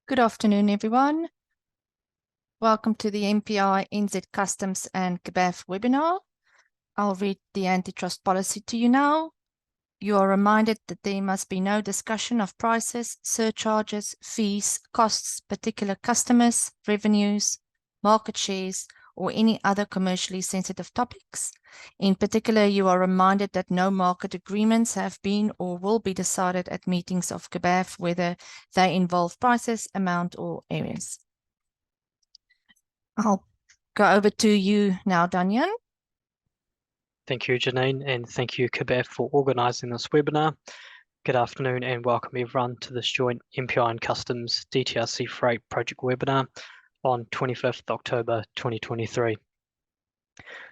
Good afternoon, everyone. Welcome to the MPI NZ Customs and CBAF webinar. I'll read the antitrust policy to you now. You are reminded that there must be no discussion of prices, surcharges, fees, costs, particular customers, revenues, market shares, or any other commercially sensitive topics. In particular, you are reminded that no market agreements have been or will be decided at meetings of CBAF, whether they involve prices, amount, or areas. I'll go over to you now, Danyan. Thank you, Janine, and thank you, CBAF, for organising this webinar. Good afternoon and welcome everyone to this joint MPI and Customs DTR Sea Freight project webinar on 25th October 2023.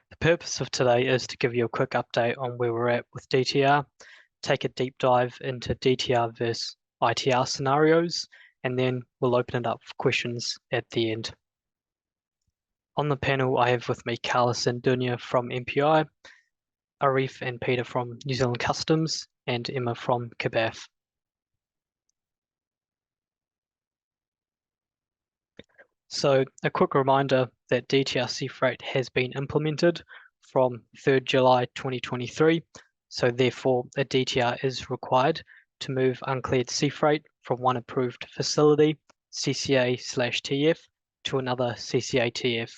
The purpose of today is to give you a quick update on where we're at with DTR, take a deep dive into DTR versus ITR scenarios, and then we'll open it up for questions at the end. On the panel, I have with me Carlos and Dunya from MPI, Arif and Peter from New Zealand Customs, and Emma from CBAF. So a quick reminder that DTR Sea Freight has been implemented from 3rd July 2023, so therefore a DTR is required to move uncleared sea freight from one approved facility, CCA/TF, to another CCA/TF.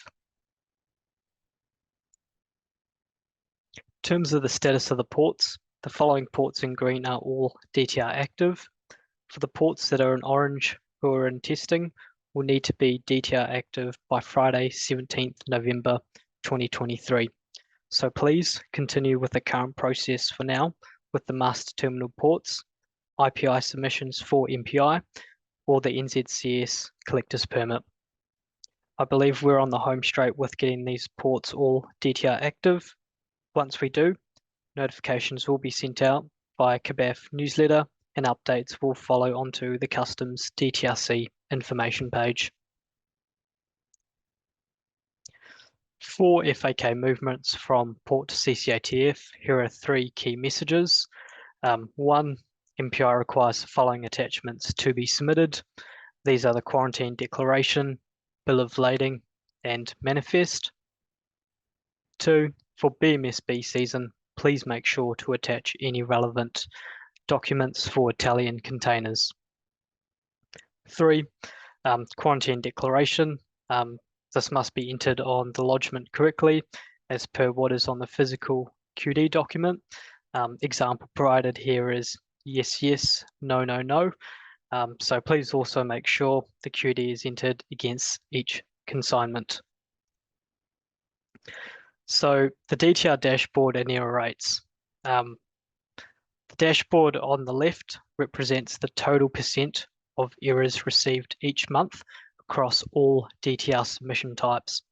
In terms of the status of the ports, the following ports in green are all DTR active. For the ports that are in orange who are in testing, will need to be DTR active by Friday, 17th November 2023. So please continue with the current process for now with the master terminal ports, IPI submissions for MPI, or the NZCS collector's permit. I believe we're on the home straight with getting these ports all DTR active. Once we do, notifications will be sent out via CBAF newsletter and updates will follow onto the Customs DTRC information page. For FAK movements from port to CCA/TF, here are 3 key messages. 1, MPI requires the following attachments to be submitted. These are the quarantine declaration, bill of lading, and manifest. 2, for BMSB season, please make sure to attach any relevant documents for Italian containers. 3, quarantine declaration. This must be entered on the lodgement correctly as per what is on the physical QD document. Example provided here is yes, yes, no, no, no. So please also make sure the QD is entered against each consignment. So the DTR dashboard and error rates. The dashboard on the left represents the total percent of errors received each month across all DTR submission types,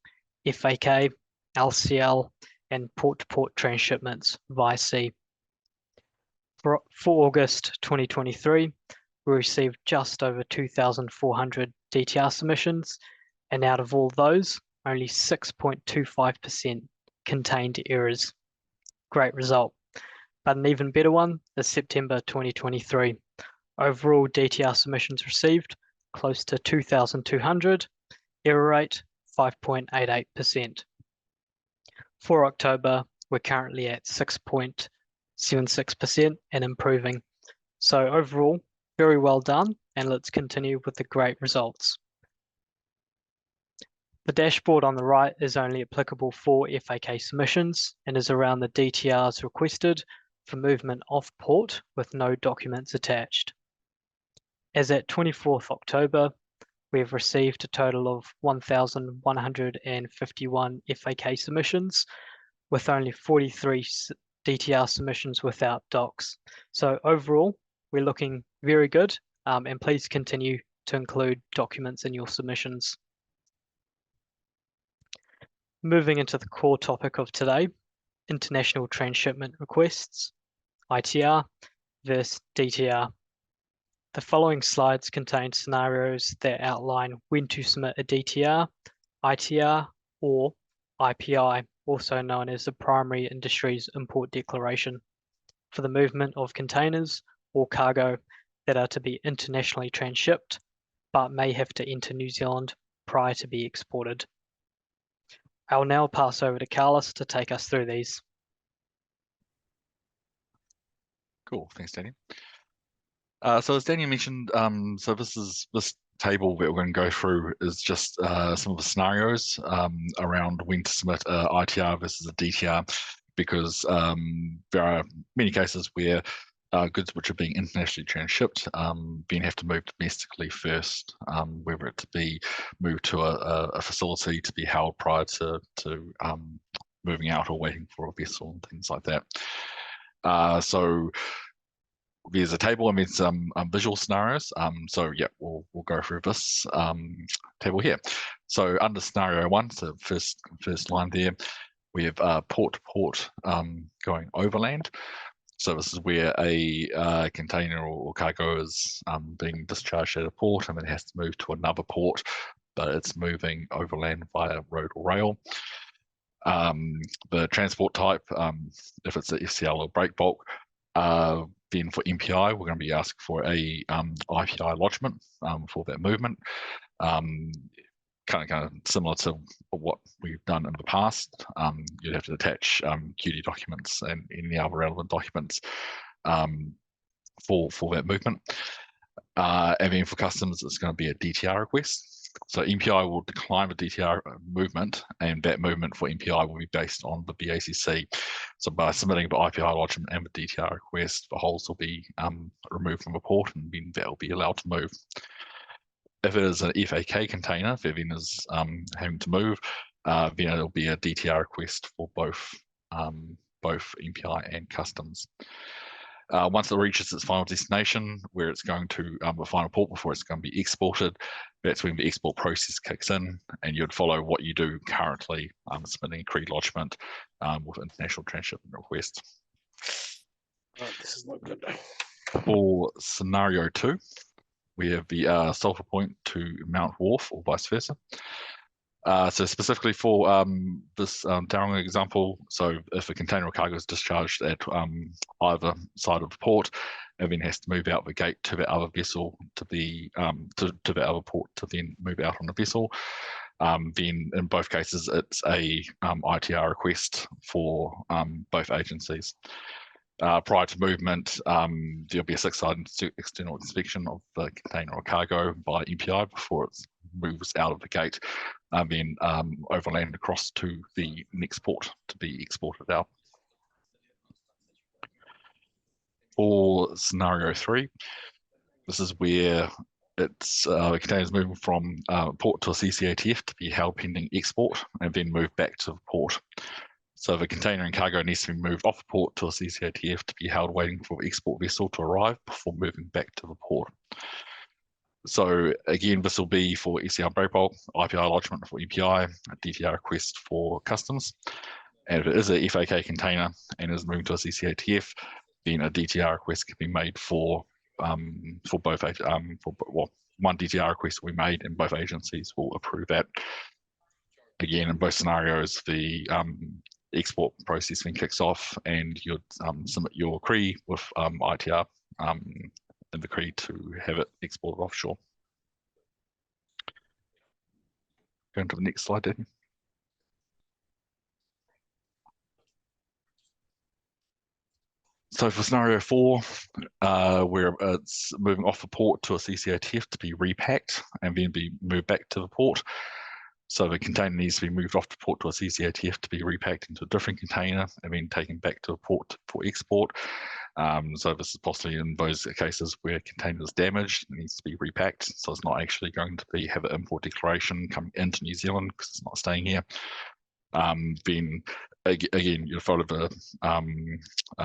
FAK, LCL, and port-to-port transshipments via sea. For August 2023, we received just over 2,400 DTR submissions, and out of all those, only 6.25% contained errors. Great result. But an even better one is September 2023. Overall DTR submissions received close to 2,200, error rate 5.88%. For October, we're currently at 6.76% and improving. So overall, very well done, and let's continue with the great results. The dashboard on the right is only applicable for FAK submissions and is around the DTRs requested for movement off port with no documents attached. As at 24th October, we have received a total of 1,151 FAK submissions, with only 43 DTR submissions without docs. So overall, we're looking very good, and please continue to include documents in your submissions. Moving into the core topic of today, international transshipment requests, ITR versus DTR. The following slides contain scenarios that outline when to submit a DTR, ITR, or IPI, also known as the Primary Industries Import Declaration, for the movement of containers or cargo that are to be internationally transshipped but may have to enter New Zealand prior to be exported. I'll now pass over to Carlos to take us through these. Cool, thanks, Daniel. So as Daniel mentioned, so this table that we're going to go through is just some of the scenarios around when to submit a ITR versus a DTR, because there are many cases where goods which are being internationally transshipped have to move domestically first, whether it to be moved to a facility to be held prior to moving out or waiting for a vessel and things like that. So there's a table and there's some visual scenarios. So yeah, we'll go through this table here. So under scenario 1, so first line there, we have port to port going overland. So this is where a container or cargo is being discharged at a port and then it has to move to another port, but it's moving overland via road or rail. The transport type, if it's a FCL or break bulk, then for MPI, we're going to be asking for a IPI lodgement for that movement. Kind of similar to what we've done in the past. You'd have to attach QD documents and any other relevant documents for that movement. And then for customs, it's going to be a DTR request. So MPI will decline the DTR movement, and that movement for MPI will be based on the BACC. So by submitting the IPI lodgement and the DTR request, the holes will be removed from the port, and then that will be allowed to move. If it is an FAK container, if everything is having to move, then it'll be a DTR request for both MPI and customs. Once it reaches its final destination, where it's going to the final port before it's going to be exported, that's when the export process kicks in, and you'd follow what you do currently, submitting a CRE lodgement with international transshipment request. This is not good. For scenario 2, we have the Sulphur Point to Mount Wharf or vice versa. So specifically for this Tauranga example, so if a container or cargo is discharged at either side of the port, it then has to move out the gate to the other vessel to be to the other port to then move out on the vessel. Then in both cases, it's a ITR request for both agencies. Prior to movement, there'll be a 6-side external inspection of the container or cargo by MPI before it moves out of the gate, and then overland across to the next port to be exported out. For scenario 3, this is where it's the container is moving from port to a CCATF to be held pending export and then moved back to the port. So the container and cargo needs to be moved off the port to a CCATF to be held waiting for the export vessel to arrive before moving back to the port. So again, this will be for FCL break bulk, IPI lodgement for EPI, a DTR request for customs. And if it is a FAK container and is moving to a CCATF, then a DTR request can be made for both, one DTR request will be made and both agencies will approve that. Again, in both scenarios, the export process then kicks off and you'd submit your CRE with ITR in the CRE to have it exported offshore. Going to the next slide, Daniel. So for scenario 4, where it's moving off the port to a CCATF to be repacked and then be moved back to the port. So the container needs to be moved off the port to a CCATF to be repacked into a different container and then taken back to a port for export. So this is possibly in those cases where container is damaged, it needs to be repacked. So it's not actually going to have an import declaration coming into New Zealand because it's not staying here. Then again, you follow the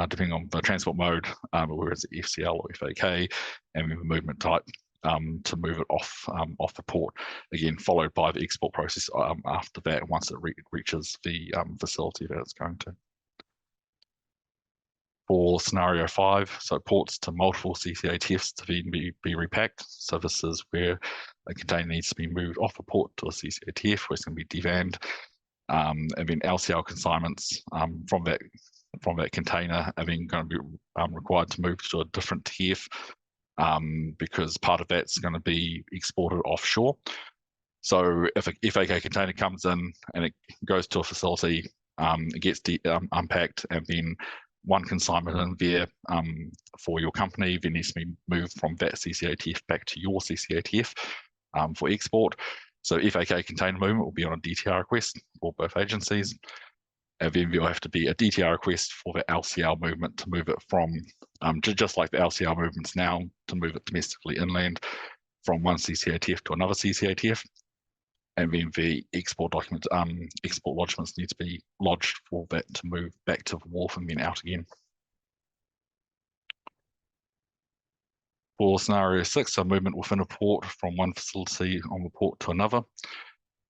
depending on the transport mode, whether it's FCL or FAK, and then the movement type to move it off the port. Again, followed by the export process after that once it reaches the facility that it's going to. For scenario 5, so ports to multiple CCATFs to be repacked. So this is where a container needs to be moved off a port to a CCATF where it's going to be devanned. And then LCL consignments from that container are then going to be required to move to a different TF because part of that's going to be exported offshore. So if a FAK container comes in and it goes to a facility, it gets unpacked, and then one consignment in there for your company then needs to be moved from that CCATF back to your CCATF for export. So FAK container movement will be on a DTR request for both agencies. And then there'll have to be a DTR request for the LCL movement to move it from, just like the LCL movements now, to move it domestically inland from one CCATF to another CCATF. And then the export documents, export lodgements need to be lodged for that to move back to the wharf and then out again. For scenario 6, a movement within a port from one facility on the port to another.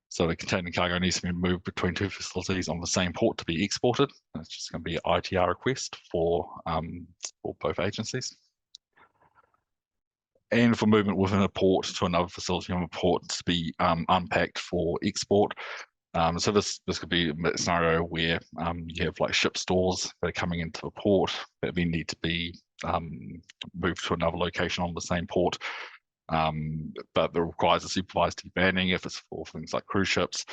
So the container cargo needs to be moved between two facilities on the same port to be exported. It's just going to be an ITR request for both agencies. And for movement within a port to another facility on a port to be unpacked for export. So this could be a scenario where you have like ship stores that are coming into a port that then need to be moved to another location on the same port. But it requires a supervised debanning if it's for things like cruise ships.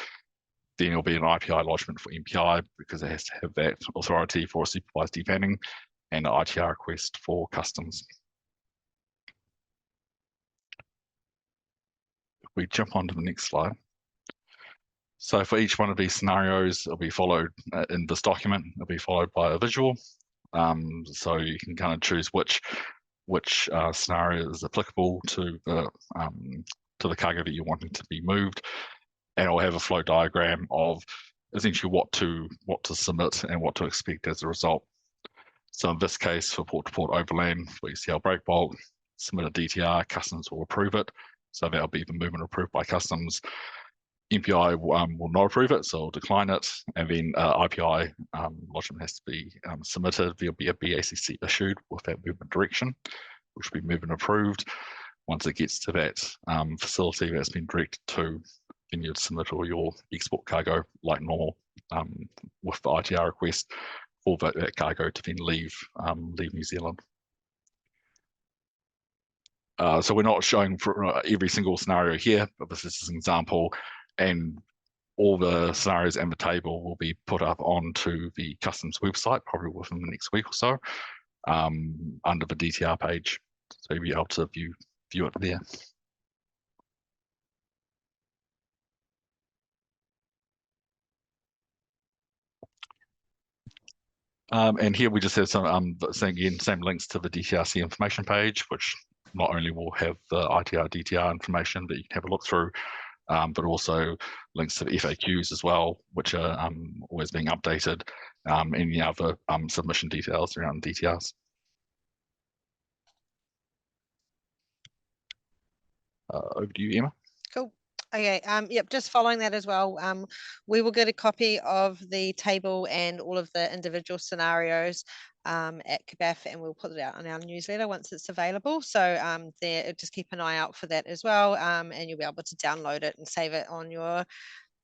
Then it'll be an IPI lodgement for MPI because it has to have that authority for a supervised debanning, and an ITR request for customs. If we jump onto the next slide. So for each one of these scenarios, it'll be followed in this document, it'll be followed by a visual. So you can kind of choose which scenario is applicable to the cargo that you're wanting to be moved, and I'll have a flow diagram of essentially what to submit and what to expect as a result. So in this case, for port-to-port overland for ECL break bulk, submit a DTR, customs will approve it. So that'll be the movement approved by customs. MPI will not approve it, so I'll decline it, and then IPI lodgement has to be submitted. There'll be a BACC issued with that movement direction, which will be movement approved. Once it gets to that facility that's been directed to, then you'd submit all your export cargo like normal with the ITR request for that cargo to then leave New Zealand. So we're not showing for every single scenario here, but this is an example, and all the scenarios and the table will be put up onto the customs website probably within the next week or so, under the DTR page, so you'll be able to view it there. And here we just have some same links to the DTRC information page, which not only will have the ITR DTR information that you can have a look through, but also links to the FAQs as well, which are always being updated, and any other submission details around DTRs. Over to you, Emma. Cool. Okay, yep, just following that as well, we will get a copy of the table and all of the individual scenarios at KBAF, and we'll put it out on our newsletter once it's available. So there, just keep an eye out for that as well, and you'll be able to download it and save it on your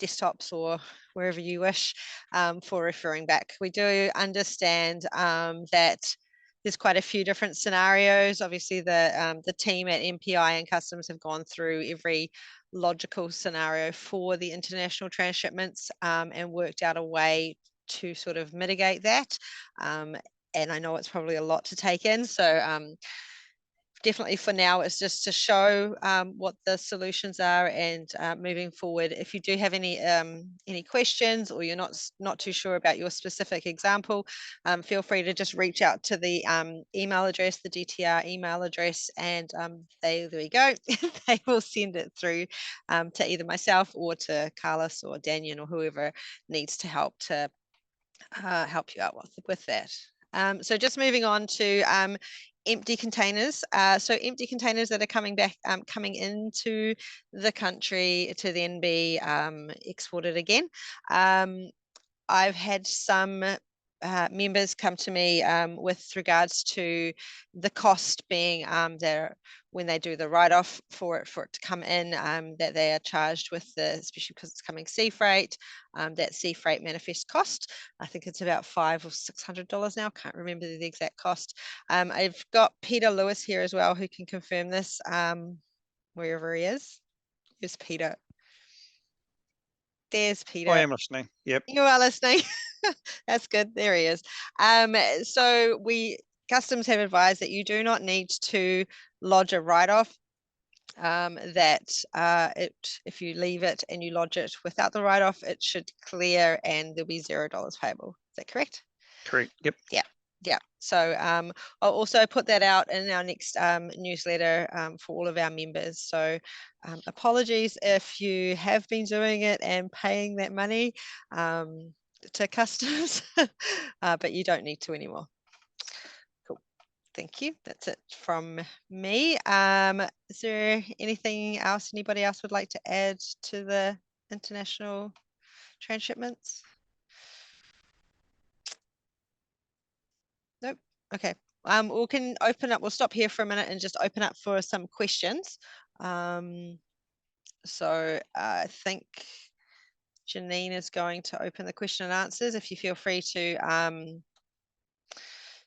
desktops or wherever you wish for referring back. We do understand that there's quite a few different scenarios. Obviously, the team at MPI and Customs have gone through every logical scenario for the international transshipments and worked out a way to sort of mitigate that. And I know it's probably a lot to take in. So definitely for now, it's just to show what the solutions are, and moving forward, if you do have any questions, or you're not too sure about your specific example, feel free to just reach out to the email address, the DTR email address, and there we go. They will send it through to either myself or to Carlos or Daniel or whoever needs to help you out with that. So just moving on to empty containers. So empty containers that are coming into the country to then be exported again. I've had some members come to me with regards to the cost being when they do the write-off for it to come in, that they are charged with especially because it's coming sea freight, that sea freight manifest cost. I think it's about $500 or $600 now. Can't remember the exact cost. I've got Peter Lewis here as well, who can confirm this wherever he is. Who's Peter? There's Peter. I am listening. Yep. You are listening. That's good. There he is. So Customs have advised that you do not need to lodge a write-off. If you leave it and you lodge it without the write-off, it should clear and there'll be $0 payable. Is that correct? Correct. Yep. Yeah. So I'll also put that out in our next newsletter for all of our members. So apologies if you have been doing it and paying that money to Customs, but you don't need to anymore. Cool. Thank you. That's it from me. Is there anything else anybody else would like to add to the international transshipments? Nope. Okay. We can open up. We'll stop here for a minute and just open up for some questions. So I think Janine is going to open the question and answers. If you feel free to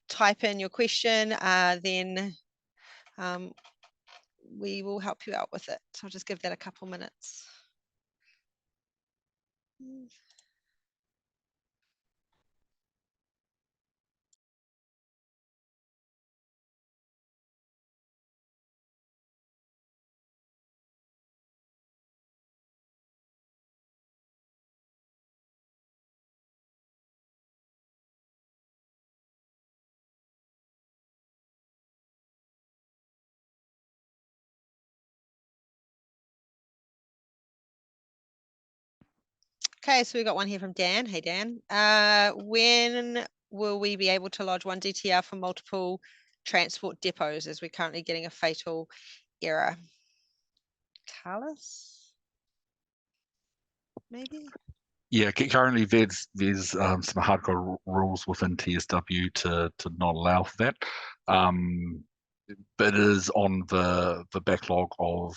type in your question, then we will help you out with it. So I'll just give that a couple minutes. Okay, so we got one here from Dan. Hey, Dan. When will we be able to lodge one DTR for multiple transport depots, as we're currently getting a fatal error? Carlos? Maybe? Yeah, currently there's some hardcore rules within TSW to not allow for that. But it is on the backlog of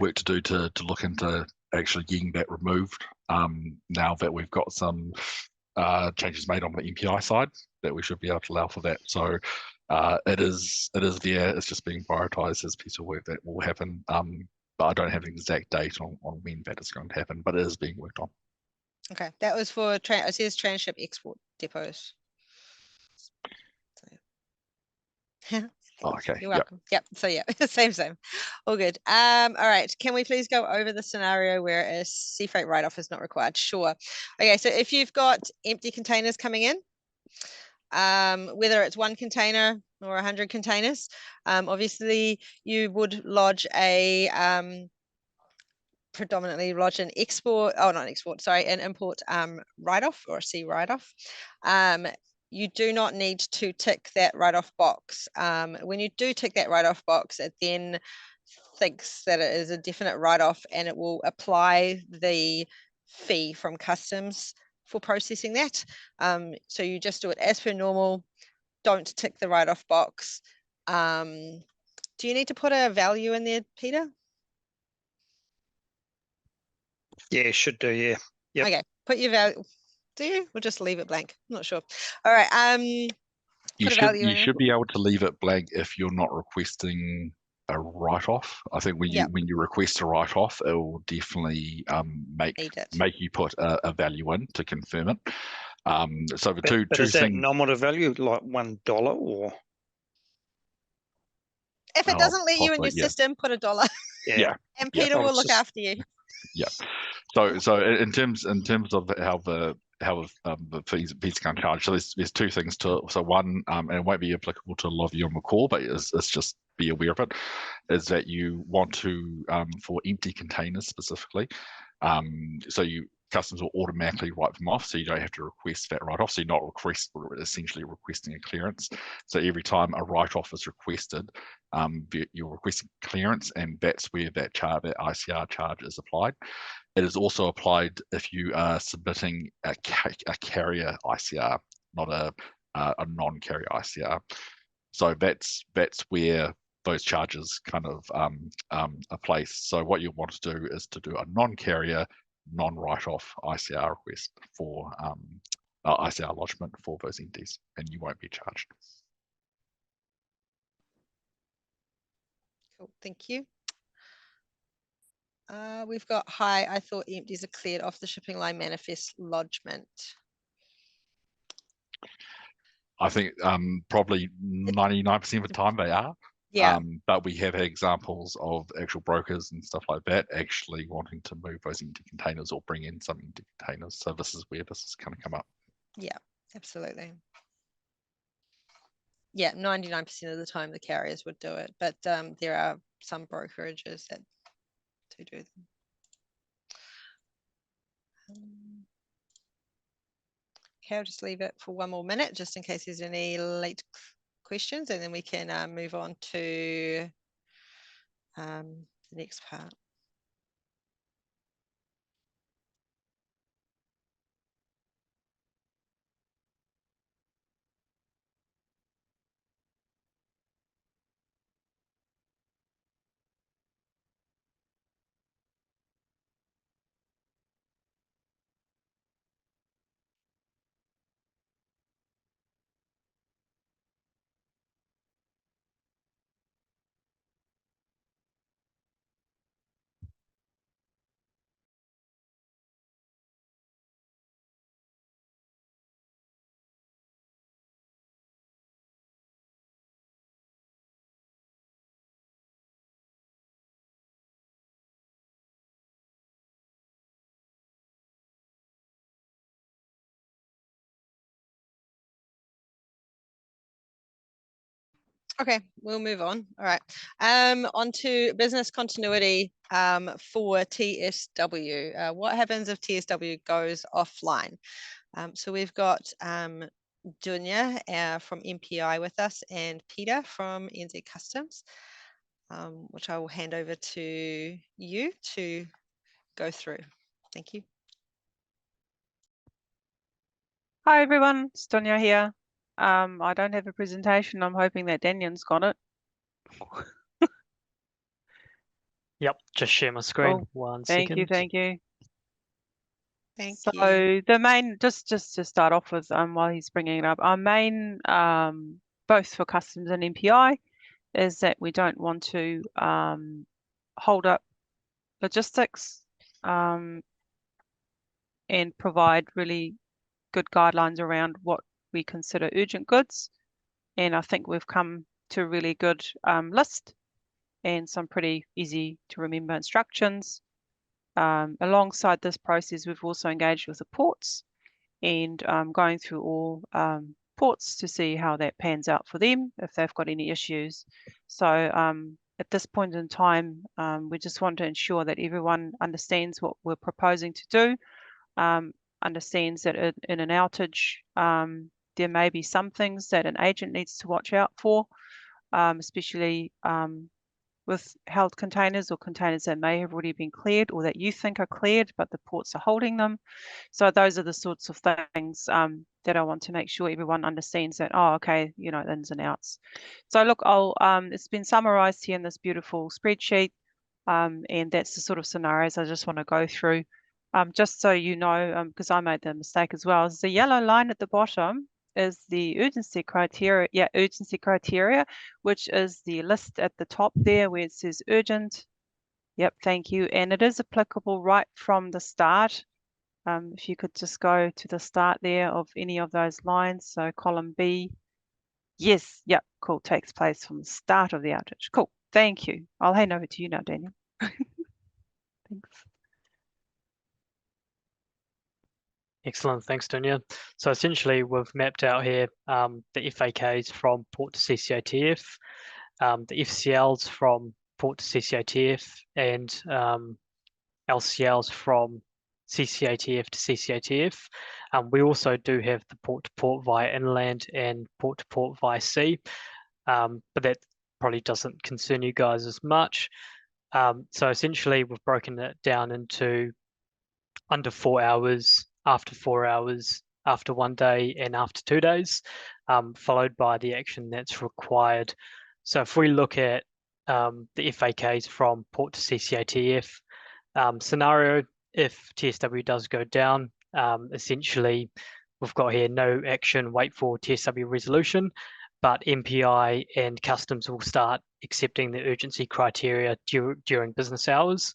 work to do to look into actually getting that removed. Now that we've got some changes made on the MPI side, that we should be able to allow for that. So it is there. It's just being prioritized as a piece of work that will happen. But I don't have an exact date on when that is going to happen, but it is being worked on. Okay, that was for it says transship export depots. Okay. You're welcome. Yep. So yeah, same. All good. All right. Can we please go over the scenario where a sea freight write-off is not required? Sure. Okay. So if you've got empty containers coming in, whether it's one container or 100 containers, obviously you would lodge a predominantly lodge an export, oh, not an export, sorry, an import write-off or a sea write-off. You do not need to tick that write-off box. When you do tick that write-off box, it then thinks that it is a definite write-off and it will apply the fee from Customs for processing that. So you just do it as per normal. Don't tick the write-off box. Do you need to put a value in there, Peter? Yeah, should do. Yeah. Yep. Okay, put your value. Do you? We'll just leave it blank. I'm not sure. All right. You put a value in you there. should be able to leave it blank if you're not requesting a write-off. I think when you request a write-off, it will definitely make you put a value in to confirm it. So the two is that things. nominal value like $1 or? If it doesn't let you in possibly, your system, put $1. Yeah. And Peter will look after you. Yeah. So in terms of how the fees can charge, so there's two things to it. So one, and it won't be applicable to a lot of you on the call, but it's just be aware of it, is that you want to for empty containers specifically, so Customs will automatically write them off, so you don't have to request that write-off. So you're not essentially requesting a clearance. So every time a write-off is requested, you're requesting clearance, and that's where that ICR charge is applied. It is also applied if you are submitting a carrier ICR. not a non-carrier ICR. So that's where those charges kind of are placed. So what you want to do is to do a non-carrier, non-write-off ICR request for ICR lodgement for those entities, and you won't be charged. Cool, thank you. We've got, hi, I thought empties are cleared off the shipping line manifest lodgement. I think probably 99% of the time they are. Yeah, But we have had examples of actual brokers and stuff like that actually wanting to move those into containers or bring in some into containers. So this is where this is going to come up. yeah, absolutely. Yeah, 99% of the time the carriers would do it, but there are some brokerages that do them. Okay, I'll just leave it for one more minute just in case there's any late questions, and then we can move on to the next part. Okay, we'll move on. All right. On to business continuity for TSW. What happens if TSW goes offline? So we've got Dunya from MPI with us and Peter from NZ Customs, which I will hand over to you to go through. Thank you. Hi everyone, it's Donya here. I don't have a presentation. I'm hoping that Daniel's got it. Yep, just share my screen. Cool. One Thank you, second. thank you. Thank So you. the main, just to start off with, while he's bringing it up, our main, both for customs and MPI, is that we don't want to hold up logistics and provide really good guidelines around what we consider urgent goods. And I think we've come to a really good list and some pretty easy to remember instructions. Alongside this process, we've also engaged with the ports and going through all ports to see how that pans out for them, if they've got any issues. So at this point in time, we just want to ensure that everyone understands what we're proposing to do, understands that in an outage, there may be some things that an agent needs to watch out for, especially with held containers or containers that may have already been cleared or that you think are cleared, but the ports are holding them. So those are the sorts of things that I want to make sure everyone understands that, oh, okay, you know, ins and outs. So look, it's been summarized here in this beautiful spreadsheet, and that's the sort of scenarios I just want to go through. Just so you know, because I made the mistake as well, is the yellow line at the bottom is the urgency criteria, which is the list at the top there where it says urgent. Yep, thank you. And it is applicable right from the start. If you could just go to the start there of any of those lines. So column B, yes, yep, cool, takes place from the start of the outage. Cool, thank you. I'll hand over to you now, Daniel. Thanks. Excellent, thanks, Dunya. So essentially, we've mapped out here the FAKs from port to CCATF, the FCLs from port to CCATF, and LCLs from CCATF to CCATF. We also do have the port-to-port via inland and port-to-port via sea, but that probably doesn't concern you guys as much. So essentially, we've broken it down into under 4 hours, after 4 hours, after 1 day and after 2 days, followed by the action that's required. So if we look at the FAKs from port to CCATF scenario, if TSW does go down, essentially we've got here no action, wait for TSW resolution, but MPI and customs will start accepting the urgency criteria during business hours.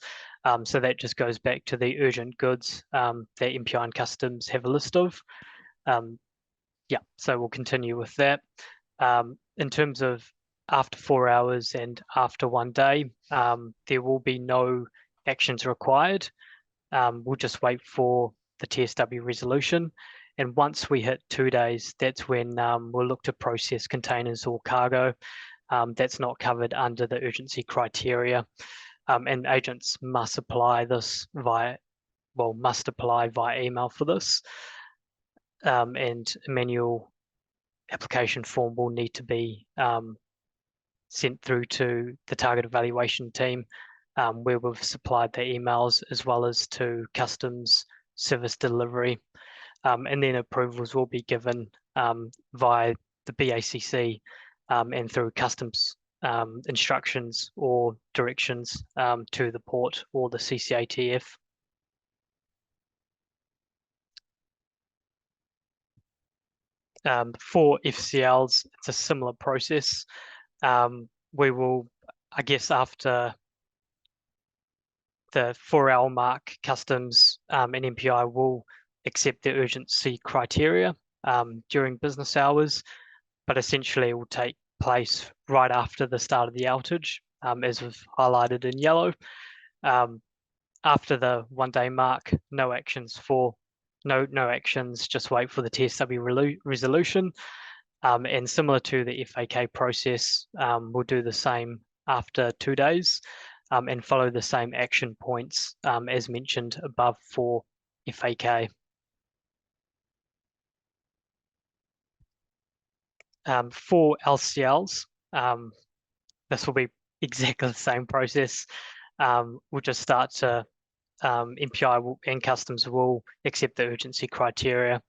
So that just goes back to the urgent goods that MPI and customs have a list of. Yeah, so we'll continue with that. In terms of after 4 hours and after 1 day, there will be no actions required. We'll just wait for the TSW resolution. And once we hit 2 days, that's when we'll look to process containers or cargo that's not covered under the urgency criteria. And agents must apply this via email for this. And a manual application form will need to be sent through to the target evaluation team, where we've supplied the emails, as well as to customs service delivery. And then approvals will be given via the BACC and through customs instructions or directions to the port or the CCATF. For FCLs, it's a similar process. We will, I guess, after the 4-hour mark, customs and MPI will accept the urgency criteria during business hours, but essentially it will take place right after the start of the outage, as we've highlighted in yellow. After the 1 day mark, no actions, just wait for the TSW resolution. And similar to the FAK process, we'll do the same after 2 days and follow the same action points as mentioned above for FAK. For LCLs, this will be exactly the same process. We'll just start to MPI and customs will accept the urgency criteria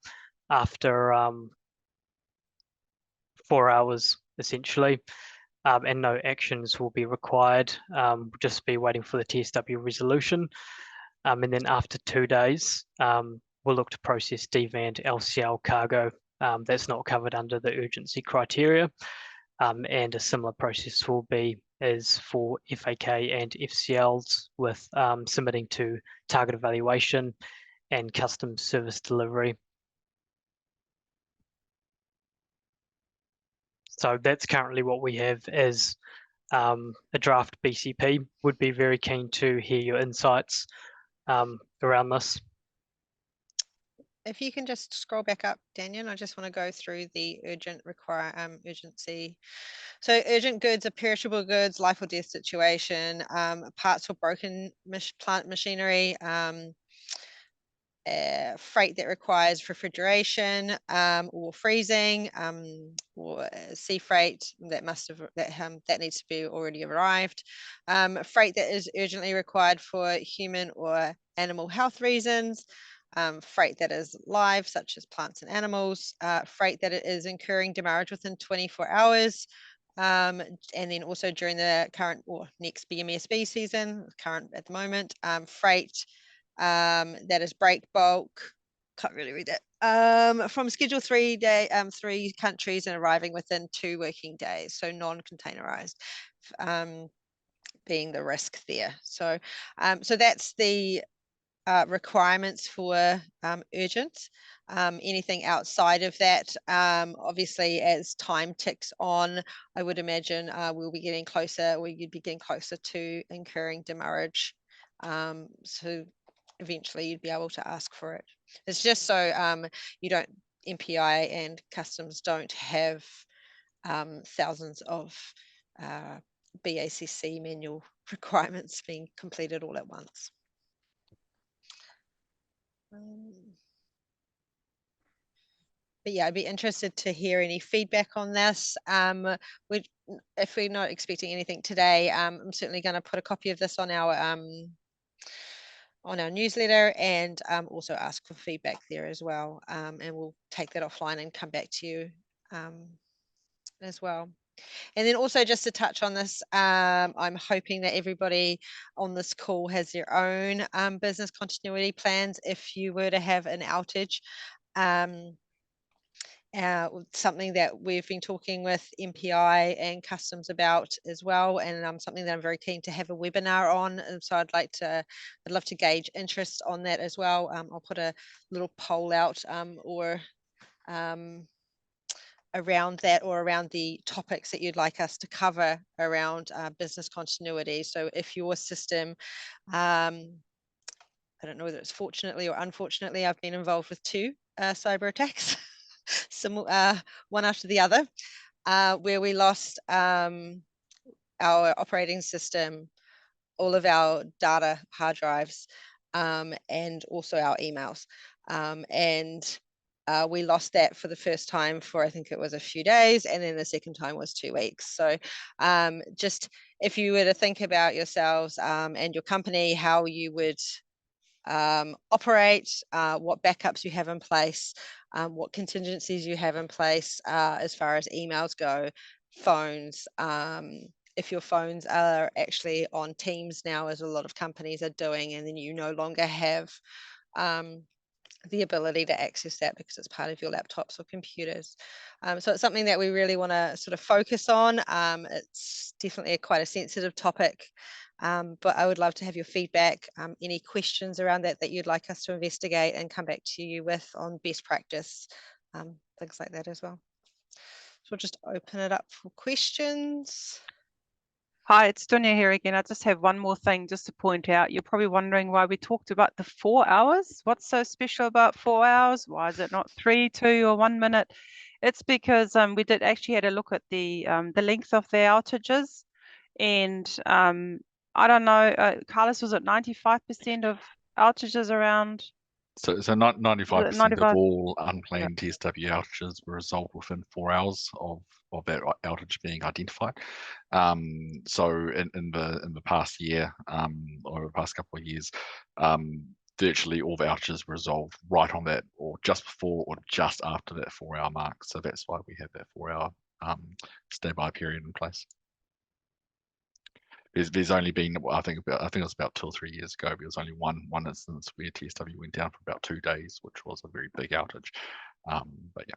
after 4 hours, essentially, and no actions will be required. We'll just be waiting for the TSW resolution. And then after 2 days, we'll look to process DVAN LCL cargo that's not covered under the urgency criteria. And a similar process will be as for FAK and FCLs with submitting to target evaluation and customs service delivery. So that's currently what we have as a draft BCP. Would be very keen to hear your insights around this. If you can just scroll back up, Daniel, I just want to go through the urgency. So urgent goods are perishable goods, life or death situation, parts for broken plant machinery, freight that requires refrigeration or freezing, or sea freight that that needs to be already arrived, freight that is urgently required for human or animal health reasons, freight that is live, such as plants and animals, freight that is incurring demurrage within 24 hours, and then also during the current or next BMSB season, current at the moment, freight that is break bulk, can't really read that, from Schedule 3 countries and arriving within 2 working days, so non-containerized being the risk there. So so that's the requirements for urgent. Anything outside of that, obviously as time ticks on, I would imagine we'll be getting closer, or you'd be getting closer to incurring demurrage. So eventually you'd be able to ask for it. It's just so you don't, MPI and customs don't have thousands of BACC manual requirements being completed all at once. But yeah, I'd be interested to hear any feedback on this. If we're not expecting anything today, I'm certainly going to put a copy of this on our on our newsletter, and also ask for feedback there as well. And we'll take that offline and come back to you as well. And then also just to touch on this, I'm hoping that everybody on this call has their own business continuity plans if you were to have an outage. Something that we've been talking with MPI and Customs about as well, and something that I'm very keen to have a webinar on. And so I'd love to gauge interest on that as well. I'll put a little poll out around that, or around the topics that you'd like us to cover around business continuity. So if your system, I don't know whether it's fortunately or unfortunately, I've been involved with 2 cyber attacks, one after the other, where we lost our operating system, all of our data hard drives, and also our emails. We lost that for the first time for, I think it was a few days, and then the second time was 2 weeks. So just if you were to think about yourselves and your company, how you would operate, what backups you have in place, what contingencies you have in place as far as emails go, phones, if your phones are actually on Teams now, as a lot of companies are doing, and then you no longer have the ability to access that because it's part of your laptops or computers. So it's something that we really want to sort of focus on. It's definitely quite a sensitive topic, but I would love to have your feedback, any questions around that you'd like us to investigate and come back to you with on best practice, things like that as well. So we'll just open it up for questions. Hi, it's Dunya here again. I just have one more thing just to point out. You're probably wondering why we talked about the 4 hours. What's so special about 4 hours? Why is it not 3, 2, or 1 minute? It's because we did actually had a look at the length of the outages, and I don't know, Carlos, was it 95% of outages around? So not 95% 95? of all unplanned TSW outages were resolved within 4 hours of that outage being identified. So in the past year, or the past couple of years, virtually all the outages were resolved right on that, or just before or just after that 4 hour mark. So that's why we have that 4 hour standby period in place. There's only been, I think it was about 2 or 3 years ago, there was only one instance where TSW went down for about 2 days, which was a very big outage. But yeah.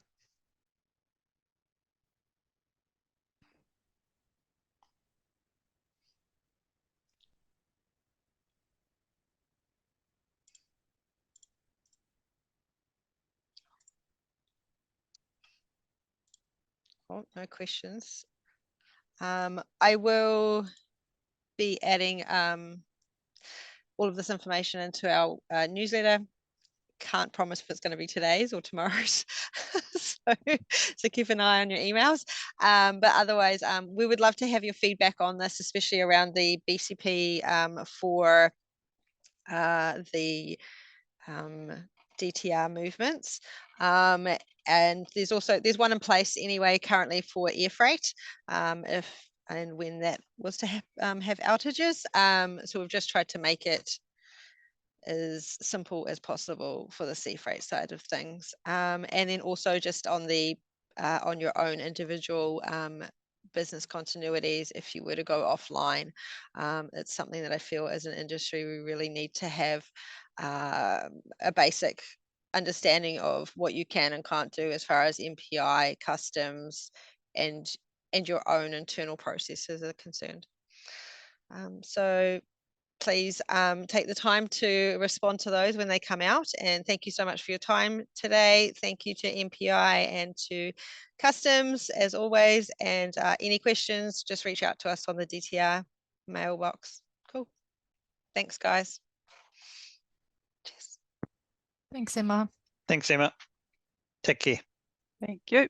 Oh, no questions. I will be adding all of this information into our newsletter. Can't promise if it's going to be today's or tomorrow's, so keep an eye on your emails. But otherwise, we would love to have your feedback on this, especially around the BCP for the DTR movements. And there's one in place anyway currently for air freight, if and when that was to have outages. So we've just tried to make it as simple as possible for the sea freight side of things. And then also just on the on your own individual business continuities, if you were to go offline, it's something that I feel as an industry we really need to have a basic understanding of what you can and can't do as far as MPI, customs, and your own internal processes are concerned. So please take the time to respond to those when they come out. And thank you so much for your time today. Thank you to MPI and to Customs as always. And any questions, just reach out to us on the DTR mailbox. Cool. Thanks, guys. Cheers. Thanks, Emma. Thanks, Emma. Take care. Thank you.